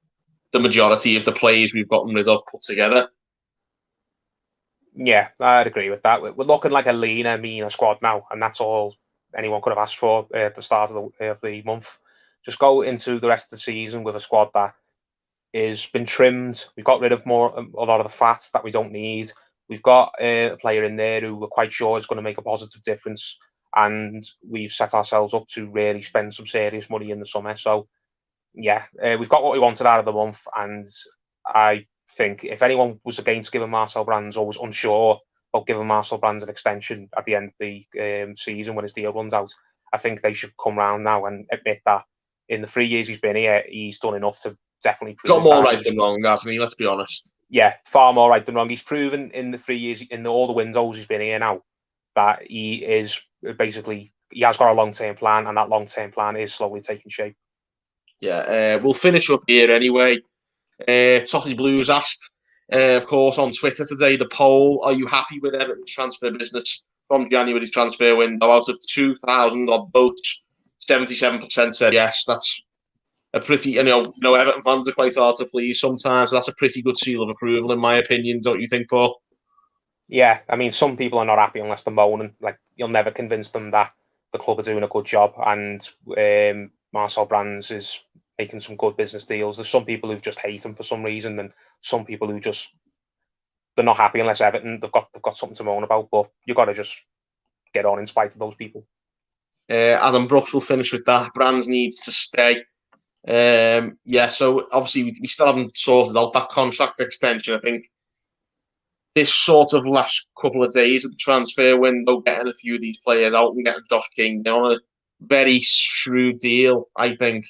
the majority of the players we've gotten rid of put together. Yeah, I'd agree with that. We're looking like a leaner, meaner squad now, and that's all anyone could have asked for at the start of the month. Just go into the rest of the season with a squad that has been trimmed. We've got rid of a lot of the fats that we don't need. We've got a player in there who we're quite sure is going to make a positive difference, and we've set ourselves up to really spend some serious money in the summer. So, yeah, we've got what we wanted out of the month, and I think if anyone was against giving Marcel Brands, or was unsure about giving Marcel Brands an extension at the end of the season when his deal runs out, I think they should come round now and admit that in the 3 years he's been here, he's done enough to definitely prove Got more that right than wrong, hasn't he? Let's be honest. Yeah, far more right than wrong. He's proven in the 3 years, in all the windows he's been here now, that he is basically, he has got a long-term plan, and that long-term plan is slowly taking shape. Yeah, we'll finish up here anyway. Toffee Blues asked, of course, on Twitter today, the poll: are you happy with Everton's transfer business from January's transfer window? Out of 2,000 odd votes, 77% said yes. That's a pretty, Everton fans are quite hard to please sometimes. That's a pretty good seal of approval, in my opinion, don't you think, Paul? Yeah, I mean, some people are not happy unless they're moaning. Like, you'll never convince them that the club are doing a good job, and Marcel Brands is making some good business deals. There's some people who just hate him for some reason, and some people who just, they're not happy unless Everton, they've got something to moan about. But you got to just get on in spite of those people. Adam Brooks will finish with that. Brands needs to stay. So obviously we still haven't sorted out that contract extension. I think this sort of last couple of days of the transfer window, getting a few of these players out and getting Josh King on a very shrewd deal, I think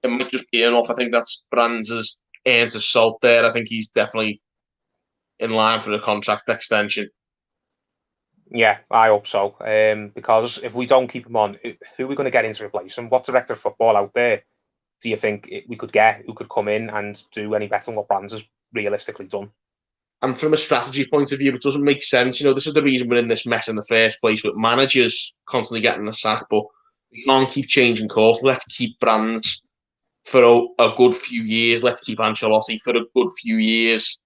it might just be enough. I think that's Brands has earned his salt there. I think he's definitely in line for the contract extension. Yeah, I hope so. Because if we don't keep him on, who are we going to get in to replace him? What director of football out there do you think we could get who could come in and do any better than what Brands has realistically done? And from a strategy point of view, it doesn't make sense. This is the reason we're in this mess in the first place, with managers constantly getting the sack. But we can't keep changing course. Let's keep Brands for a good few years. Let's keep Ancelotti for a good few years.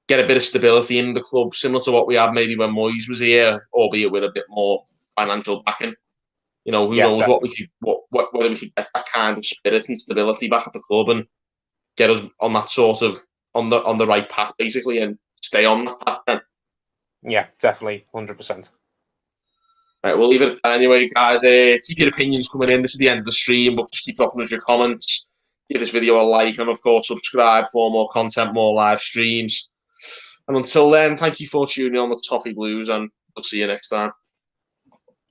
Get a bit of stability in the club, similar to what we had maybe when Moyes was here, albeit with a bit more financial backing. Who knows definitely. Whether we could get that kind of spirit and stability back at the club and get us on that sort of on the right path, basically, and stay on that path then. Yeah, definitely, 100%. Right, we'll leave it anyway, guys. Keep your opinions coming in. This is the end of the stream, but just keep dropping us your comments. Give this video a like, and of course, subscribe for more content, more live streams. And until then, thank you for tuning on the Toffee Blues, and we'll see you next time.